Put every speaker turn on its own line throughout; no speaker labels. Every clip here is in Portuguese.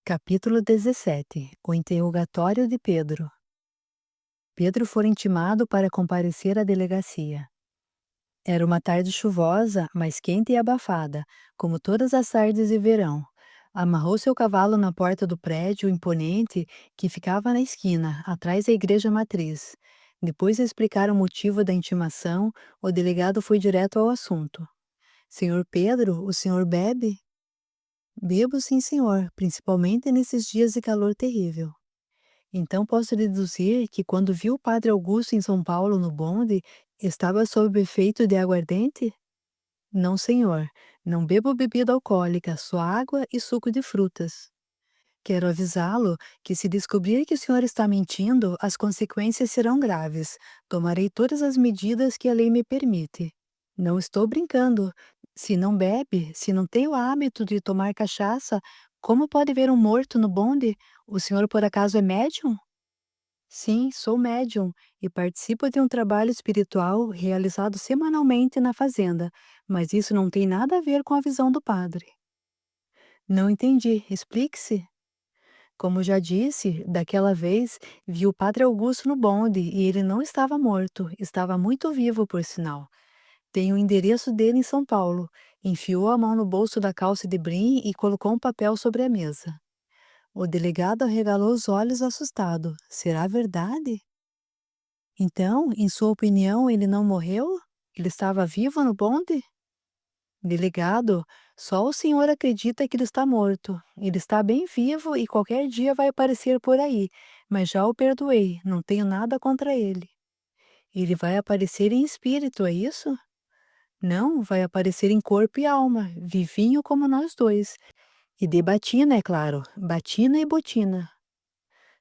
Capítulo 17. O interrogatório de Pedro. Pedro foi intimado para comparecer à delegacia. Era uma tarde chuvosa, mas quente e abafada, como todas as tardes de verão. Amarrou seu cavalo na porta do prédio imponente que ficava na esquina, atrás da igreja matriz. Depois de explicar o motivo da intimação, o delegado foi direto ao assunto. Senhor Pedro, o senhor bebe? Bebo sim, senhor, principalmente nesses dias de calor terrível. Então posso deduzir que quando viu o padre Augusto em São Paulo no bonde, estava sob efeito de aguardente? Não, senhor. Não bebo bebida alcoólica, só água e suco de frutas. Quero avisá-lo que se descobrir que o senhor está mentindo, as consequências serão graves. Tomarei todas as medidas que a lei me permite. Não estou brincando. Se não bebe, se não tem o hábito de tomar cachaça, como pode ver um morto no bonde? O senhor por acaso é médium? Sim, sou médium e participo de um trabalho espiritual realizado semanalmente na fazenda, mas isso não tem nada a ver com a visão do padre. Não entendi, explique-se. Como já disse, daquela vez vi o padre Augusto no bonde e ele não estava morto, estava muito vivo, por sinal. Tenho o endereço dele em São Paulo. Enfiou a mão no bolso da calça de brim e colocou um papel sobre a mesa. O delegado arregalou os olhos assustado. Será verdade? Então, em sua opinião, ele não morreu? Ele estava vivo no bonde? Delegado, só o senhor acredita que ele está morto. Ele está bem vivo e qualquer dia vai aparecer por aí, mas já o perdoei, não tenho nada contra ele. Ele vai aparecer em espírito, é isso? Não, vai aparecer em corpo e alma, vivinho como nós dois. E de batina, é claro, batina e botina.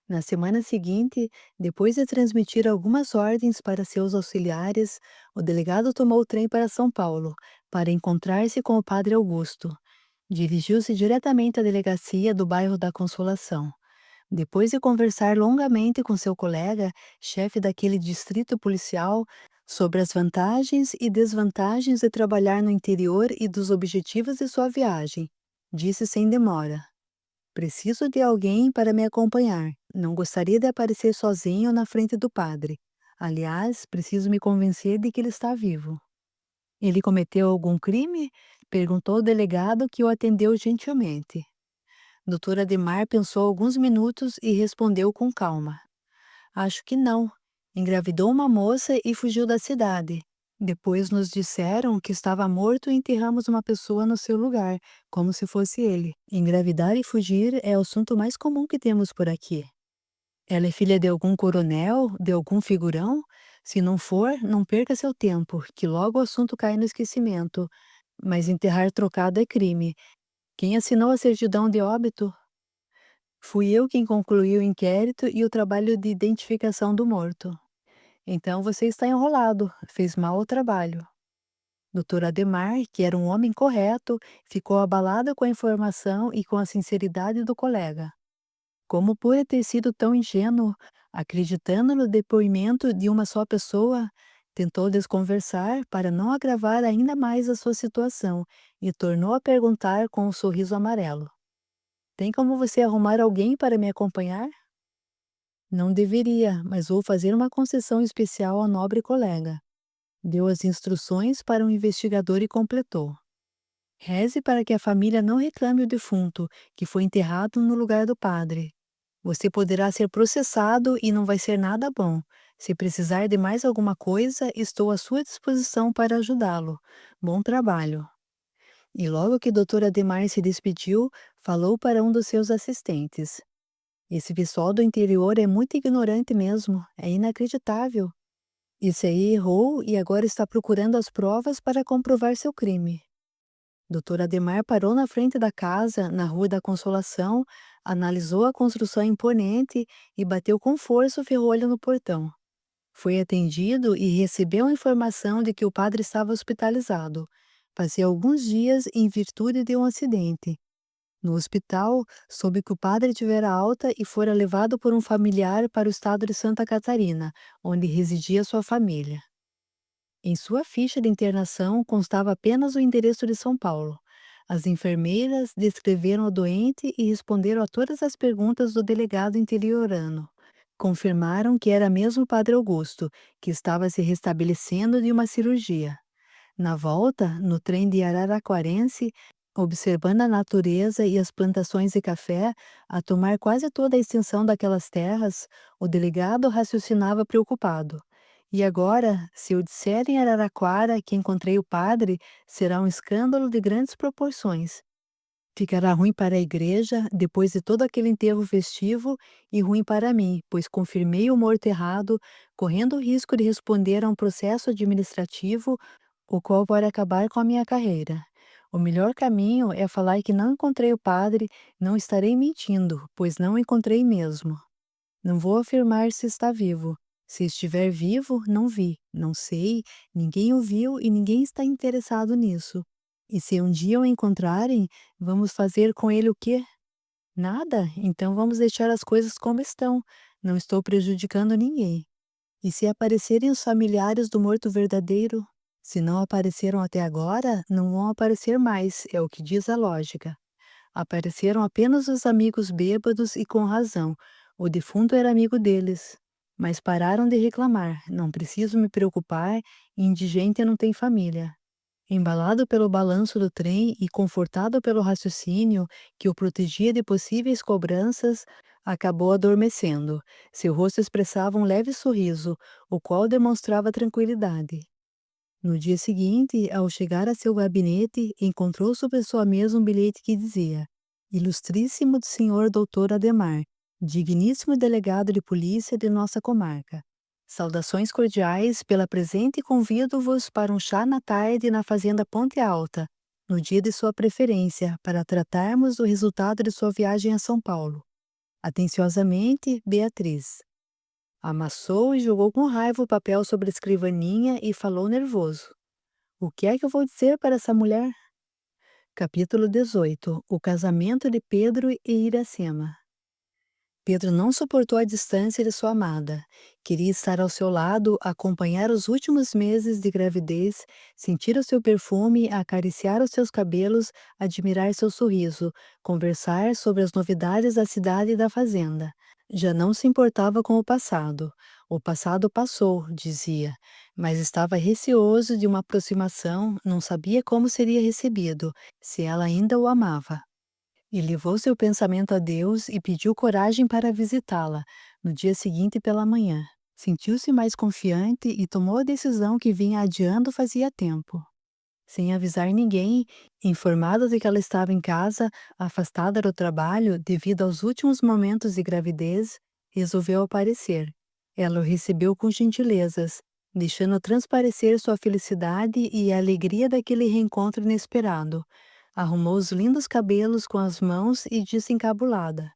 Na semana seguinte, depois de transmitir algumas ordens para seus auxiliares, o delegado tomou o trem para São Paulo, para encontrar-se com o padre Augusto. Dirigiu-se diretamente à delegacia do bairro da Consolação. Depois de conversar longamente com seu colega, chefe daquele distrito policial, sobre as vantagens e desvantagens de trabalhar no interior e dos objetivos de sua viagem, disse sem demora: preciso de alguém para me acompanhar. Não gostaria de aparecer sozinho na frente do padre. Aliás, preciso me convencer de que ele está vivo. Ele cometeu algum crime? Perguntou o delegado, que o atendeu gentilmente. Dr. Adhemar pensou alguns minutos e respondeu com calma: acho que não. Engravidou uma moça e fugiu da cidade. Depois nos disseram que estava morto e enterramos uma pessoa no seu lugar, como se fosse ele. Engravidar e fugir é o assunto mais comum que temos por aqui. Ela é filha de algum coronel, de algum figurão? Se não for, não perca seu tempo, que logo o assunto cai no esquecimento. Mas enterrar trocado é crime. Quem assinou a certidão de óbito? Fui eu quem concluí o inquérito e o trabalho de identificação do morto. Então você está enrolado, fez mal o trabalho. Dr. Adhemar, que era um homem correto, ficou abalado com a informação e com a sinceridade do colega. Como por ter sido tão ingênuo, acreditando no depoimento de uma só pessoa, tentou desconversar para não agravar ainda mais a sua situação e tornou a perguntar com um sorriso amarelo: tem como você arrumar alguém para me acompanhar? Não deveria, mas vou fazer uma concessão especial ao nobre colega. Deu as instruções para o investigador e completou: reze para que a família não reclame o defunto, que foi enterrado no lugar do padre. Você poderá ser processado e não vai ser nada bom. Se precisar de mais alguma coisa, estou à sua disposição para ajudá-lo. Bom trabalho. E logo que Dr. Adhemar se despediu, falou para um dos seus assistentes: esse pessoal do interior é muito ignorante mesmo, é inacreditável. Esse aí errou e agora está procurando as provas para comprovar seu crime. Dr. Adhemar parou na frente da casa, na Rua da Consolação, analisou a construção imponente e bateu com força o ferrolho no portão. Foi atendido e recebeu a informação de que o padre estava hospitalizado. Fazia alguns dias em virtude de um acidente. No hospital, soube que o padre tivera alta e fora levado por um familiar para o estado de Santa Catarina, onde residia sua família. Em sua ficha de internação constava apenas o endereço de São Paulo. As enfermeiras descreveram o doente e responderam a todas as perguntas do delegado interiorano. Confirmaram que era mesmo o padre Augusto, que estava se restabelecendo de uma cirurgia. Na volta, no trem de Araraquarense, observando a natureza e as plantações de café, a tomar quase toda a extensão daquelas terras, o delegado raciocinava preocupado. E agora, se eu disser em Araraquara que encontrei o padre, será um escândalo de grandes proporções. Ficará ruim para a igreja, depois de todo aquele enterro festivo, e ruim para mim, pois confirmei o morto errado, correndo o risco de responder a um processo administrativo, o qual pode acabar com a minha carreira. O melhor caminho é falar que não encontrei o padre, não estarei mentindo, pois não encontrei mesmo. Não vou afirmar se está vivo. Se estiver vivo, não vi, não sei, ninguém o viu e ninguém está interessado nisso. E se um dia o encontrarem, vamos fazer com ele o quê? Nada? Então vamos deixar as coisas como estão. Não estou prejudicando ninguém. E se aparecerem os familiares do morto verdadeiro? Se não apareceram até agora, não vão aparecer mais, é o que diz a lógica. Apareceram apenas os amigos bêbados e com razão. O defunto era amigo deles. Mas pararam de reclamar. Não preciso me preocupar, indigente não tem família. Embalado pelo balanço do trem e confortado pelo raciocínio que o protegia de possíveis cobranças, acabou adormecendo. Seu rosto expressava um leve sorriso, o qual demonstrava tranquilidade. No dia seguinte, ao chegar a seu gabinete, encontrou sobre sua mesa um bilhete que dizia: Ilustríssimo senhor doutor Ademar, digníssimo delegado de polícia de nossa comarca. Saudações cordiais pela presente e convido-vos para um chá na tarde na fazenda Ponte Alta, no dia de sua preferência, para tratarmos do resultado de sua viagem a São Paulo. Atenciosamente, Beatriz. Amassou e jogou com raiva o papel sobre a escrivaninha e falou nervoso. O que é que eu vou dizer para essa mulher? Capítulo 18. O casamento de Pedro e Iracema. Pedro não suportou a distância de sua amada. Queria estar ao seu lado, acompanhar os últimos meses de gravidez, sentir o seu perfume, acariciar os seus cabelos, admirar seu sorriso, conversar sobre as novidades da cidade e da fazenda. Já não se importava com o passado. O passado passou, dizia, mas estava receoso de uma aproximação, não sabia como seria recebido, se ela ainda o amava. E levou seu pensamento a Deus e pediu coragem para visitá-la, no dia seguinte pela manhã. Sentiu-se mais confiante e tomou a decisão que vinha adiando fazia tempo. Sem avisar ninguém, informado de que ela estava em casa, afastada do trabalho devido aos últimos momentos de gravidez, resolveu aparecer. Ela o recebeu com gentilezas, deixando transparecer sua felicidade e a alegria daquele reencontro inesperado. Arrumou os lindos cabelos com as mãos e disse encabulada: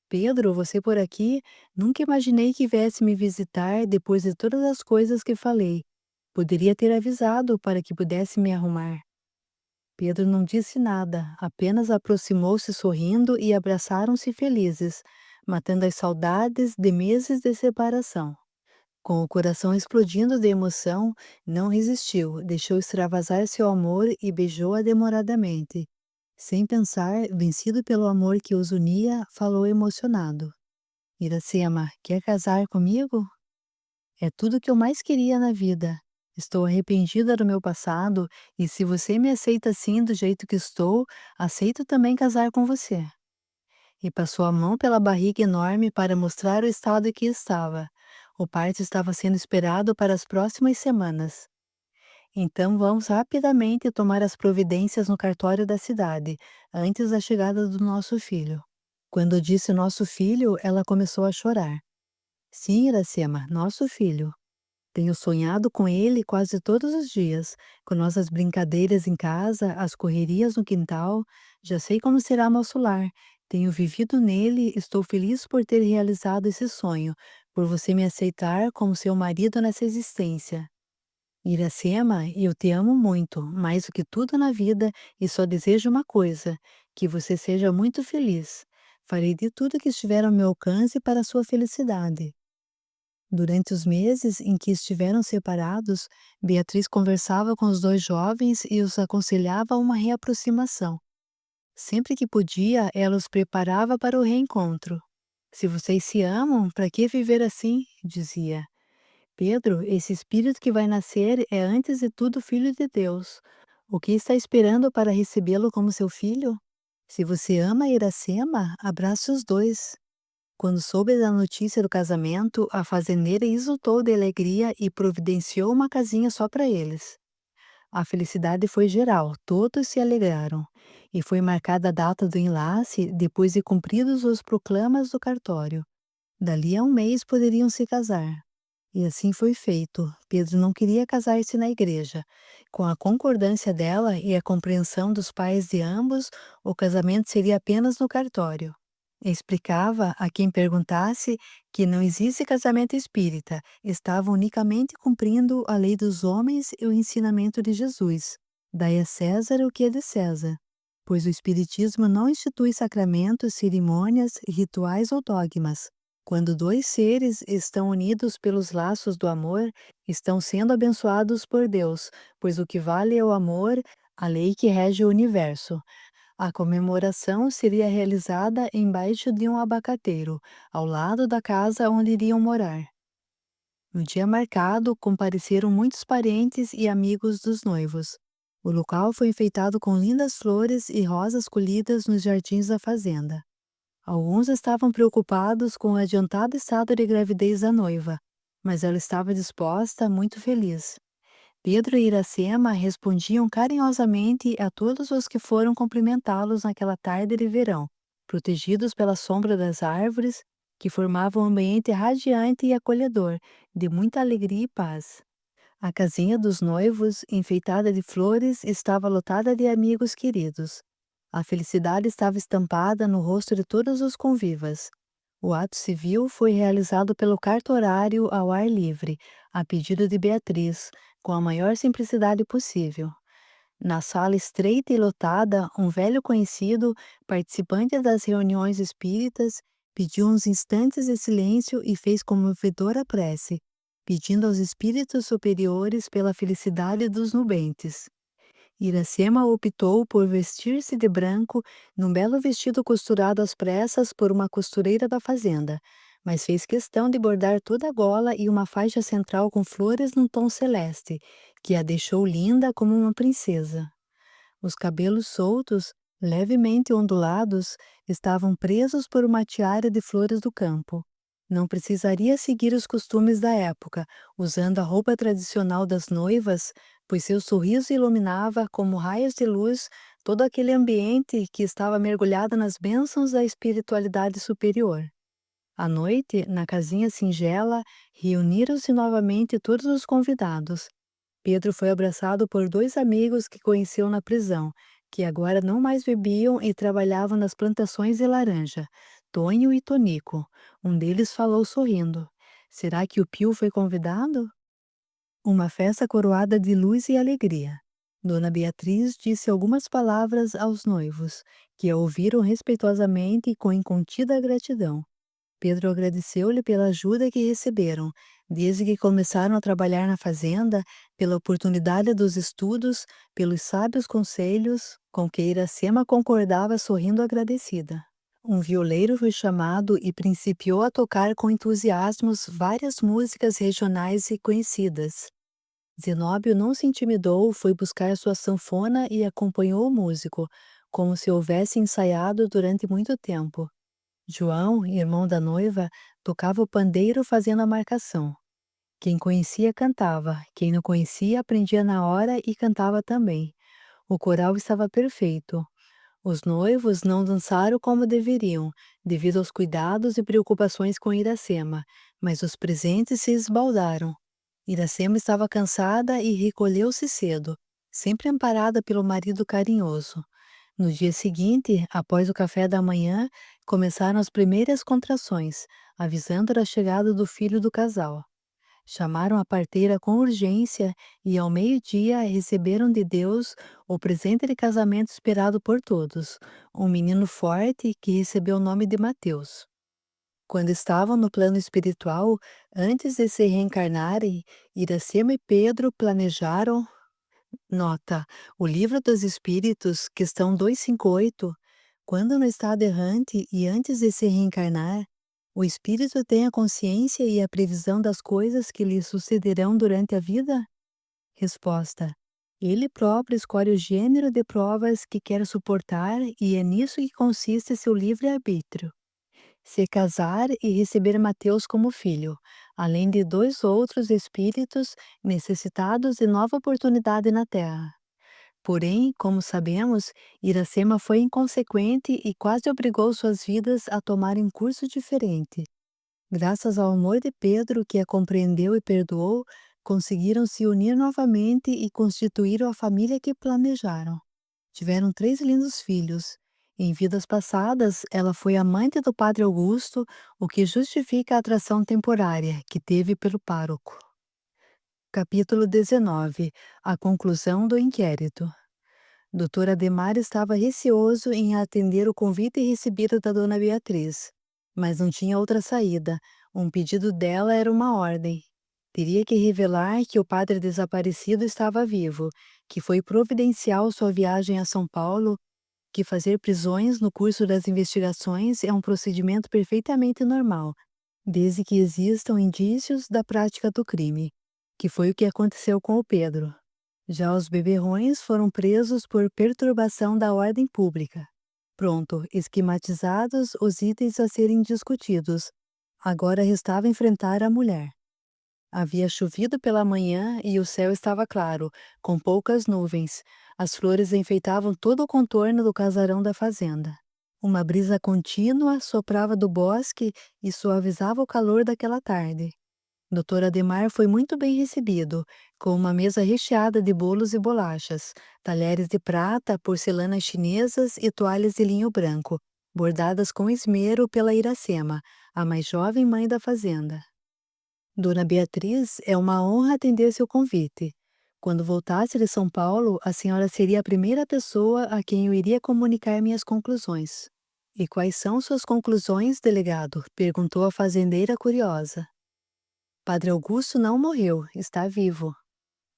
Pedro, você por aqui? Nunca imaginei que viesse me visitar depois de todas as coisas que falei. Poderia ter avisado para que pudesse me arrumar. Pedro não disse nada, apenas aproximou-se sorrindo e abraçaram-se felizes, matando as saudades de meses de separação. Com o coração explodindo de emoção, não resistiu, deixou extravasar seu amor e beijou-a demoradamente. Sem pensar, vencido pelo amor que os unia, falou emocionado: Iracema, quer casar comigo? É tudo que eu mais queria na vida. Estou arrependida do meu passado e se você me aceita assim do jeito que estou, aceito também casar com você. E passou a mão pela barriga enorme para mostrar o estado em que estava. O parto estava sendo esperado para as próximas semanas. Então vamos rapidamente tomar as providências no cartório da cidade, antes da chegada do nosso filho. Quando disse nosso filho, ela começou a chorar. Sim, Iracema, nosso filho. Tenho sonhado com ele quase todos os dias, com nossas brincadeiras em casa, as correrias no quintal. Já sei como será nosso lar. Tenho vivido nele, estou feliz por ter realizado esse sonho, por você me aceitar como seu marido nessa existência. Iracema, eu te amo muito, mais do que tudo na vida, e só desejo uma coisa: que você seja muito feliz. Farei de tudo que estiver ao meu alcance para a sua felicidade. Durante os meses em que estiveram separados, Beatriz conversava com os dois jovens e os aconselhava a uma reaproximação. Sempre que podia, ela os preparava para o reencontro. Se vocês se amam, para que viver assim? Dizia. Pedro, esse espírito que vai nascer é antes de tudo filho de Deus. O que está esperando para recebê-lo como seu filho? Se você ama Iracema, abrace os dois. Quando soube da notícia do casamento, a fazendeira exultou de alegria e providenciou uma casinha só para eles. A felicidade foi geral, todos se alegraram, e foi marcada a data do enlace depois de cumpridos os proclamas do cartório. Dali a um mês poderiam se casar. E assim foi feito. Pedro não queria casar-se na igreja. Com a concordância dela e a compreensão dos pais de ambos, o casamento seria apenas no cartório. Explicava a quem perguntasse que não existe casamento espírita, estava unicamente cumprindo a lei dos homens e o ensinamento de Jesus. Dai a César o que é de César, pois o Espiritismo não institui sacramentos, cerimônias, rituais ou dogmas. Quando dois seres estão unidos pelos laços do amor, estão sendo abençoados por Deus, pois o que vale é o amor, a lei que rege o universo. A comemoração seria realizada embaixo de um abacateiro, ao lado da casa onde iriam morar. No dia marcado, compareceram muitos parentes e amigos dos noivos. O local foi enfeitado com lindas flores e rosas colhidas nos jardins da fazenda. Alguns estavam preocupados com o adiantado estado de gravidez da noiva, mas ela estava disposta, muito feliz. Pedro e Iracema respondiam carinhosamente a todos os que foram cumprimentá-los naquela tarde de verão, protegidos pela sombra das árvores, que formavam um ambiente radiante e acolhedor, de muita alegria e paz. A casinha dos noivos, enfeitada de flores, estava lotada de amigos queridos. A felicidade estava estampada no rosto de todos os convivas. O ato civil foi realizado pelo cartorário ao ar livre, a pedido de Beatriz, com a maior simplicidade possível. Na sala estreita e lotada, um velho conhecido, participante das reuniões espíritas, pediu uns instantes de silêncio e fez comovedora prece, pedindo aos espíritos superiores pela felicidade dos nubentes. Iracema optou por vestir-se de branco num belo vestido costurado às pressas por uma costureira da fazenda, mas fez questão de bordar toda a gola e uma faixa central com flores num tom celeste, que a deixou linda como uma princesa. Os cabelos soltos, levemente ondulados, estavam presos por uma tiara de flores do campo. Não precisaria seguir os costumes da época, usando a roupa tradicional das noivas, pois seu sorriso iluminava como raios de luz todo aquele ambiente que estava mergulhado nas bênçãos da espiritualidade superior. À noite, na casinha singela, reuniram-se novamente todos os convidados. Pedro foi abraçado por dois amigos que conheceu na prisão, que agora não mais bebiam e trabalhavam nas plantações de laranja, Tonho e Tonico. Um deles falou sorrindo: Será que o Pio foi convidado? Uma festa coroada de luz e alegria. Dona Beatriz disse algumas palavras aos noivos, que a ouviram respeitosamente e com incontida gratidão. Pedro agradeceu-lhe pela ajuda que receberam, desde que começaram a trabalhar na fazenda, pela oportunidade dos estudos, pelos sábios conselhos, com que Iracema concordava sorrindo agradecida. Um violeiro foi chamado e principiou a tocar com entusiasmos várias músicas regionais e conhecidas. Zenóbio não se intimidou, foi buscar sua sanfona e acompanhou o músico, como se houvesse ensaiado durante muito tempo. João, irmão da noiva, tocava o pandeiro fazendo a marcação. Quem conhecia cantava, quem não conhecia aprendia na hora e cantava também. O coral estava perfeito. Os noivos não dançaram como deveriam, devido aos cuidados e preocupações com Iracema, mas os presentes se esbaldaram. Iracema estava cansada e recolheu-se cedo, sempre amparada pelo marido carinhoso. No dia seguinte, após o café da manhã, começaram as primeiras contrações, avisando da chegada do filho do casal. Chamaram a parteira com urgência e, ao meio-dia, receberam de Deus o presente de casamento esperado por todos, um menino forte que recebeu o nome de Mateus. Quando estavam no plano espiritual, antes de se reencarnarem, Iracema e Pedro planejaram. Nota: o Livro dos Espíritos, questão 258, Quando no estado errante e antes de se reencarnar, o espírito tem a consciência e a previsão das coisas que lhe sucederão durante a vida? Resposta: ele próprio escolhe o gênero de provas que quer suportar e é nisso que consiste seu livre-arbítrio. Se casar e receber Mateus como filho, além de 2 outros espíritos necessitados de nova oportunidade na Terra. Porém, como sabemos, Iracema foi inconsequente e quase obrigou suas vidas a tomarem curso diferente. Graças ao amor de Pedro, que a compreendeu e perdoou, conseguiram se unir novamente e constituíram a família que planejaram. Tiveram 3 lindos filhos. Em vidas passadas, ela foi amante do padre Augusto, o que justifica a atração temporária que teve pelo pároco. Capítulo 19. A conclusão do inquérito. Dr. Adhemar estava receoso em atender o convite recebido da dona Beatriz, mas não tinha outra saída. Um pedido dela era uma ordem. Teria que revelar que o padre desaparecido estava vivo, que foi providencial sua viagem a São Paulo, que fazer prisões no curso das investigações é um procedimento perfeitamente normal, desde que existam indícios da prática do crime, que foi o que aconteceu com o Pedro. Já os beberrões foram presos por perturbação da ordem pública. Pronto, esquematizados os itens a serem discutidos. Agora restava enfrentar a mulher. Havia chovido pela manhã e o céu estava claro, com poucas nuvens. As flores enfeitavam todo o contorno do casarão da fazenda. Uma brisa contínua soprava do bosque e suavizava o calor daquela tarde. Dr. Adhemar foi muito bem recebido, com uma mesa recheada de bolos e bolachas, talheres de prata, porcelanas chinesas e toalhas de linho branco, bordadas com esmero pela Iracema, a mais jovem mãe da fazenda. Dona Beatriz, é uma honra atender seu convite. Quando voltasse de São Paulo, a senhora seria a primeira pessoa a quem eu iria comunicar minhas conclusões. E quais são suas conclusões, delegado? Perguntou a fazendeira curiosa. Padre Augusto não morreu, está vivo.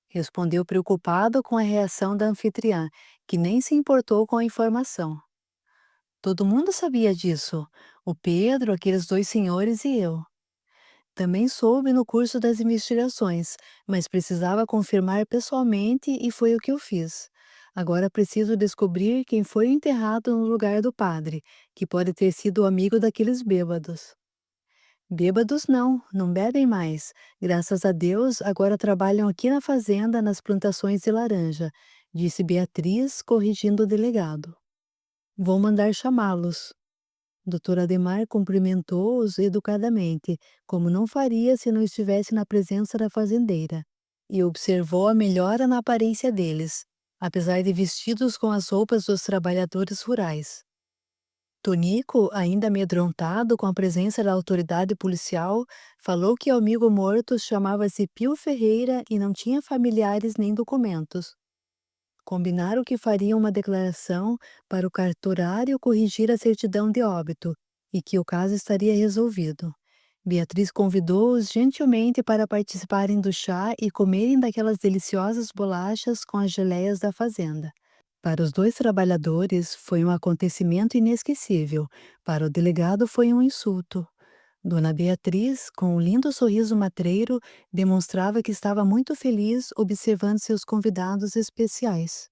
Respondeu preocupado com a reação da anfitriã, que nem se importou com a informação. Todo mundo sabia disso, o Pedro, aqueles 2 senhores e eu. Também soube no curso das investigações, mas precisava confirmar pessoalmente e foi o que eu fiz. Agora preciso descobrir quem foi enterrado no lugar do padre, que pode ter sido o amigo daqueles bêbados. Bêbados não, não bebem mais. Graças a Deus, agora trabalham aqui na fazenda nas plantações de laranja, disse Beatriz, corrigindo o delegado. Vou mandar chamá-los. Dr. Adhemar cumprimentou-os educadamente, como não faria se não estivesse na presença da fazendeira, e observou a melhora na aparência deles, apesar de vestidos com as roupas dos trabalhadores rurais. Tonico, ainda amedrontado com a presença da autoridade policial, falou que o amigo morto chamava-se Pio Ferreira e não tinha familiares nem documentos. Combinaram que fariam uma declaração para o cartorário corrigir a certidão de óbito e que o caso estaria resolvido. Beatriz convidou-os gentilmente para participarem do chá e comerem daquelas deliciosas bolachas com as geleias da fazenda. Para os 2 trabalhadores foi um acontecimento inesquecível, para o delegado foi um insulto. Dona Beatriz, com um lindo sorriso matreiro, demonstrava que estava muito feliz observando seus convidados especiais.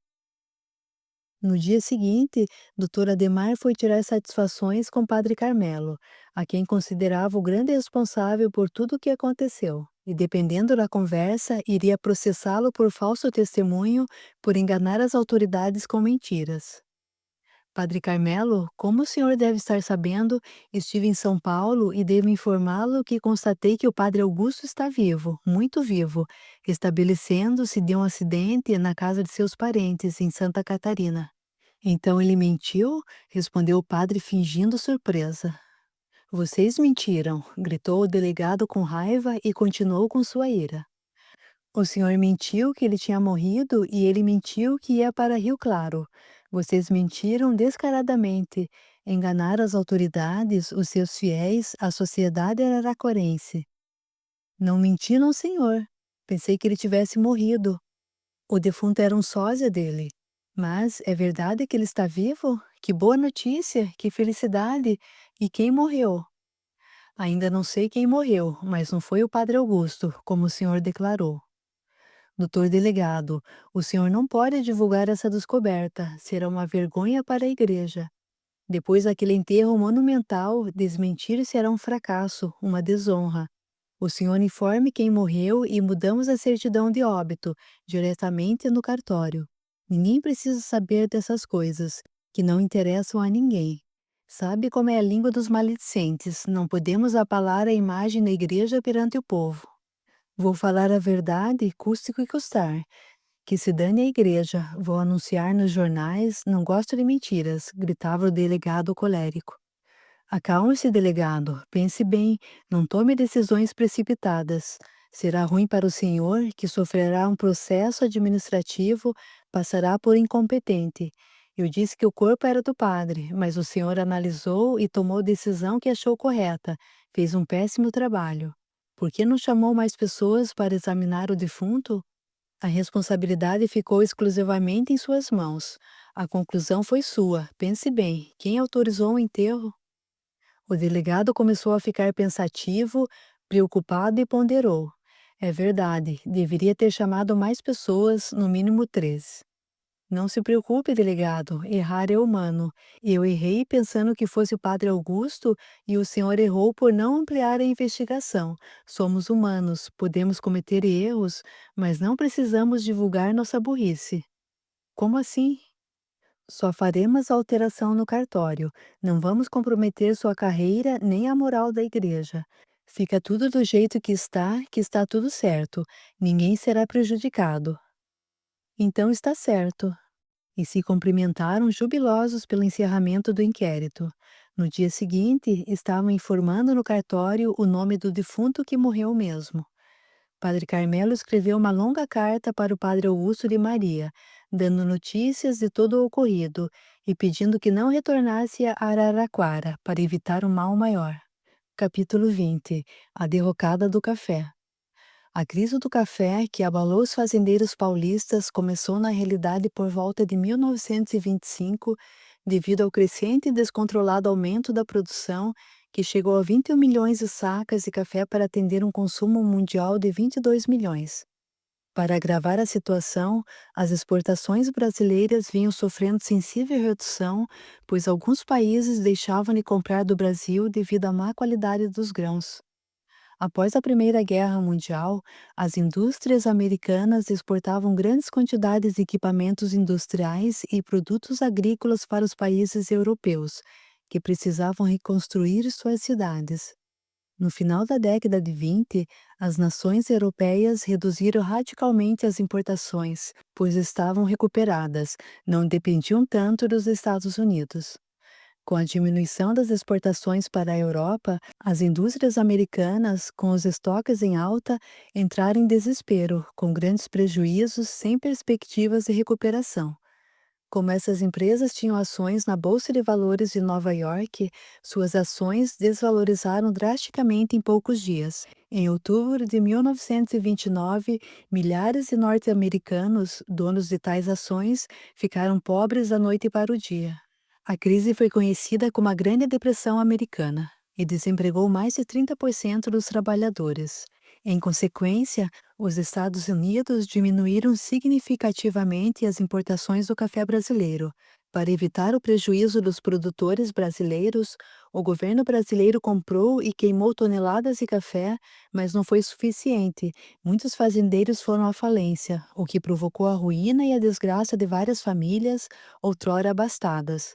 No dia seguinte, Dr. Adhemar foi tirar satisfações com Padre Carmelo, a quem considerava o grande responsável por tudo o que aconteceu, e dependendo da conversa, iria processá-lo por falso testemunho, por enganar as autoridades com mentiras. Padre Carmelo, como o senhor deve estar sabendo, estive em São Paulo e devo informá-lo que constatei que o padre Augusto está vivo, muito vivo, estabelecendo-se de um acidente na casa de seus parentes, em Santa Catarina. Então ele mentiu? Respondeu o padre fingindo surpresa. Vocês mentiram, gritou o delegado com raiva e continuou com sua ira. O senhor mentiu que ele tinha morrido e ele mentiu que ia para Rio Claro. Vocês mentiram descaradamente, enganaram as autoridades, os seus fiéis, a sociedade araraquarense. Não menti, não, senhor. Pensei que ele tivesse morrido. O defunto era um sósia dele. Mas é verdade que ele está vivo? Que boa notícia, que felicidade! E quem morreu? Ainda não sei quem morreu, mas não foi o padre Augusto, como o senhor declarou. Doutor delegado, o senhor não pode divulgar essa descoberta, será uma vergonha para a igreja. Depois daquele enterro monumental, desmentir será um fracasso, uma desonra. O senhor informe quem morreu e mudamos a certidão de óbito, diretamente no cartório. Ninguém precisa saber dessas coisas, que não interessam a ninguém. Sabe como é a língua dos maledicentes, não podemos abalar a imagem da igreja perante o povo. Vou falar a verdade, custe o que custar. Que se dane a igreja, vou anunciar nos jornais, não gosto de mentiras, gritava o delegado colérico. Acalme-se, delegado, pense bem, não tome decisões precipitadas. Será ruim para o senhor, que sofrerá um processo administrativo, passará por incompetente. Eu disse que o corpo era do padre, mas o senhor analisou e tomou a decisão que achou correta. Fez um péssimo trabalho. Por que não chamou mais pessoas para examinar o defunto? A responsabilidade ficou exclusivamente em suas mãos. A conclusão foi sua. Pense bem, quem autorizou o enterro? O delegado começou a ficar pensativo, preocupado e ponderou. É verdade, deveria ter chamado mais pessoas, no mínimo 3. Não se preocupe, delegado, errar é humano. Eu errei pensando que fosse o padre Augusto e o senhor errou por não ampliar a investigação. Somos humanos, podemos cometer erros, mas não precisamos divulgar nossa burrice. Como assim? Só faremos alteração no cartório. Não vamos comprometer sua carreira nem a moral da igreja. Fica tudo do jeito que está tudo certo. Ninguém será prejudicado. Então está certo. E se cumprimentaram jubilosos pelo encerramento do inquérito. No dia seguinte, estavam informando no cartório o nome do defunto que morreu mesmo. Padre Carmelo escreveu uma longa carta para o padre Augusto de Maria, dando notícias de todo o ocorrido e pedindo que não retornasse a Araraquara para evitar um mal maior. Capítulo 20. A derrocada do café. A crise do café, que abalou os fazendeiros paulistas, começou na realidade por volta de 1925, devido ao crescente e descontrolado aumento da produção, que chegou a 21 milhões de sacas de café para atender um consumo mundial de 22 milhões. Para agravar a situação, as exportações brasileiras vinham sofrendo sensível redução, pois alguns países deixavam de comprar do Brasil devido à má qualidade dos grãos. Após a Primeira Guerra Mundial, as indústrias americanas exportavam grandes quantidades de equipamentos industriais e produtos agrícolas para os países europeus, que precisavam reconstruir suas cidades. No final da década de 20, as nações europeias reduziram radicalmente as importações, pois estavam recuperadas, não dependiam tanto dos Estados Unidos. Com a diminuição das exportações para a Europa, as indústrias americanas, com os estoques em alta, entraram em desespero, com grandes prejuízos sem perspectivas de recuperação. Como essas empresas tinham ações na Bolsa de Valores de Nova York, suas ações desvalorizaram drasticamente em poucos dias. Em outubro de 1929, milhares de norte-americanos, donos de tais ações, ficaram pobres da noite para o dia. A crise foi conhecida como a Grande Depressão Americana e desempregou mais de 30% dos trabalhadores. Em consequência, os Estados Unidos diminuíram significativamente as importações do café brasileiro. Para evitar o prejuízo dos produtores brasileiros, o governo brasileiro comprou e queimou toneladas de café, mas não foi suficiente. Muitos fazendeiros foram à falência, o que provocou a ruína e a desgraça de várias famílias, outrora abastadas.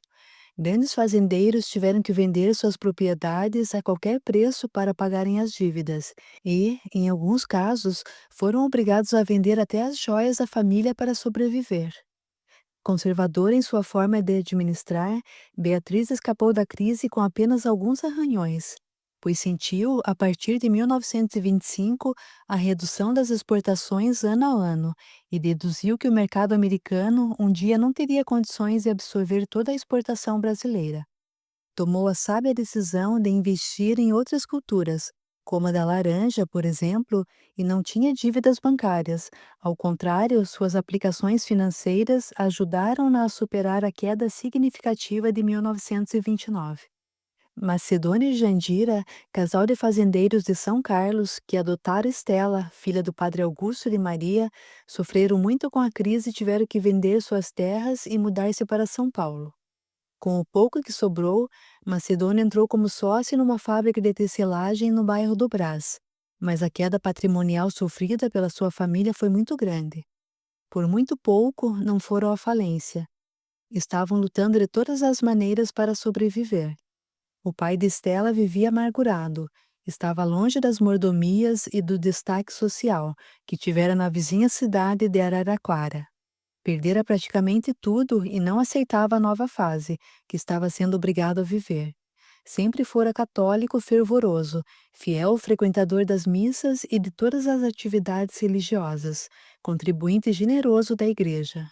Grandes fazendeiros tiveram que vender suas propriedades a qualquer preço para pagarem as dívidas e, em alguns casos, foram obrigados a vender até as joias da família para sobreviver. Conservadora em sua forma de administrar, Beatriz escapou da crise com apenas alguns arranhões, pois sentiu, a partir de 1925, a redução das exportações ano a ano e deduziu que o mercado americano um dia não teria condições de absorver toda a exportação brasileira. Tomou a sábia decisão de investir em outras culturas, como a da laranja, por exemplo, e não tinha dívidas bancárias. Ao contrário, suas aplicações financeiras ajudaram-na a superar a queda significativa de 1929. Macedônio e Jandira, casal de fazendeiros de São Carlos, que adotaram Estela, filha do padre Augusto de Maria, sofreram muito com a crise e tiveram que vender suas terras e mudar-se para São Paulo. Com o pouco que sobrou, Macedônio entrou como sócio numa fábrica de tecelagem no bairro do Brás, mas a queda patrimonial sofrida pela sua família foi muito grande. Por muito pouco, não foram à falência. Estavam lutando de todas as maneiras para sobreviver. O pai de Estela vivia amargurado, estava longe das mordomias e do destaque social que tivera na vizinha cidade de Araraquara. Perdera praticamente tudo e não aceitava a nova fase, que estava sendo obrigado a viver. Sempre fora católico fervoroso, fiel frequentador das missas e de todas as atividades religiosas, contribuinte generoso da igreja.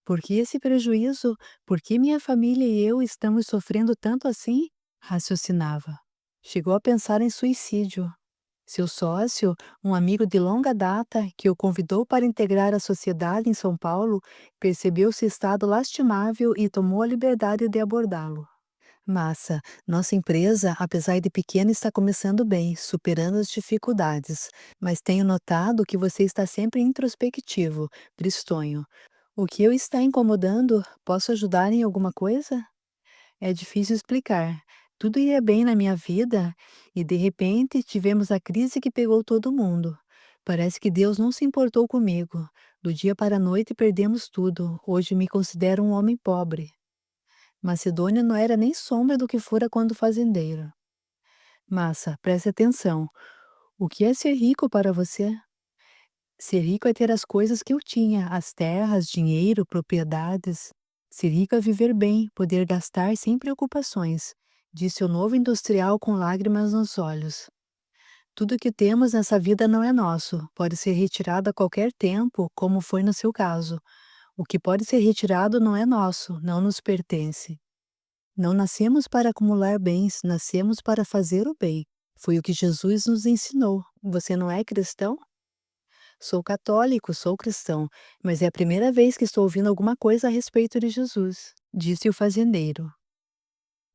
Por que esse prejuízo? Por que minha família e eu estamos sofrendo tanto assim? Raciocinava. Chegou a pensar em suicídio. Seu sócio, um amigo de longa data, que o convidou para integrar a sociedade em São Paulo, percebeu seu estado lastimável e tomou a liberdade de abordá-lo. Massa, nossa empresa, apesar de pequena, está começando bem, superando as dificuldades, mas tenho notado que você está sempre introspectivo, tristonho. O que o está incomodando? Posso ajudar em alguma coisa? É difícil explicar. Tudo ia bem na minha vida e, de repente, tivemos a crise que pegou todo mundo. Parece que Deus não se importou comigo. Do dia para a noite perdemos tudo. Hoje me considero um homem pobre. Macedônia não era nem sombra do que fora quando fazendeiro. Massa, preste atenção. O que é ser rico para você? Ser rico é ter as coisas que eu tinha, as terras, dinheiro, propriedades. Ser rico é viver bem, poder gastar sem preocupações, disse o novo industrial com lágrimas nos olhos. Tudo que temos nessa vida não é nosso, pode ser retirado a qualquer tempo, como foi no seu caso. O que pode ser retirado não é nosso, não nos pertence. Não nascemos para acumular bens, nascemos para fazer o bem. Foi o que Jesus nos ensinou. Você não é cristão? Sou católico, sou cristão, mas é a primeira vez que estou ouvindo alguma coisa a respeito de Jesus, disse o fazendeiro.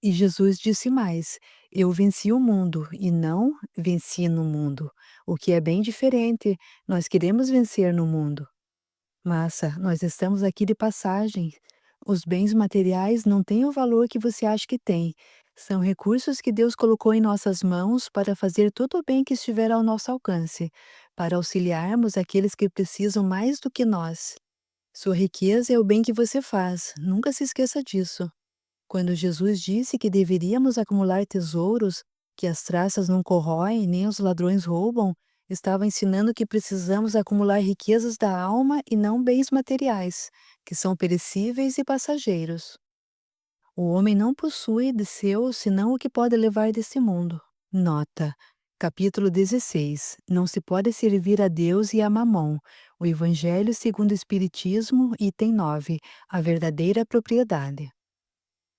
E Jesus disse mais: Eu venci o mundo e não venci no mundo, o que é bem diferente. Nós queremos vencer no mundo. Massa, nós estamos aqui de passagem. Os bens materiais não têm o valor que você acha que tem. São recursos que Deus colocou em nossas mãos para fazer todo o bem que estiver ao nosso alcance, para auxiliarmos aqueles que precisam mais do que nós. Sua riqueza é o bem que você faz, nunca se esqueça disso. Quando Jesus disse que deveríamos acumular tesouros, que as traças não corroem nem os ladrões roubam, estava ensinando que precisamos acumular riquezas da alma e não bens materiais, que são perecíveis e passageiros. O homem não possui de seu senão o que pode levar desse mundo. Nota: capítulo 16. Não se pode servir a Deus e a Mamon. O Evangelho segundo o Espiritismo, item 9. A verdadeira propriedade.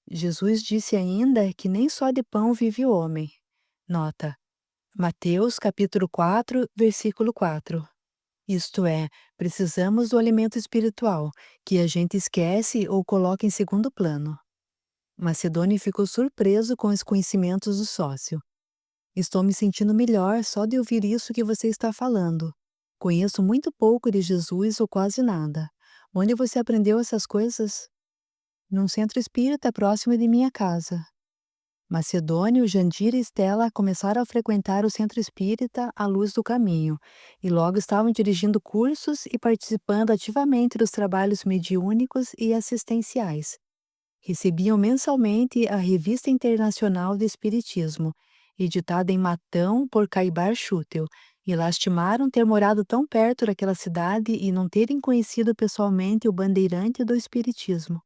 Jesus disse ainda que nem só de pão vive o homem. Nota: Mateus capítulo 4, versículo 4. Isto é, precisamos do alimento espiritual, que a gente esquece ou coloca em segundo plano. Macedônio ficou surpreso com os conhecimentos do sócio. Estou me sentindo melhor só de ouvir isso que você está falando. Conheço muito pouco de Jesus ou quase nada. Onde você aprendeu essas coisas? Num centro espírita próximo de minha casa. Macedônio, Jandira e Estela começaram a frequentar o centro espírita à luz do caminho, e logo estavam dirigindo cursos e participando ativamente dos trabalhos mediúnicos e assistenciais. Recebiam mensalmente a Revista Internacional de Espiritismo, editada em Matão por Caibar Schutel, e lastimaram ter morado tão perto daquela cidade e não terem conhecido pessoalmente o bandeirante do Espiritismo.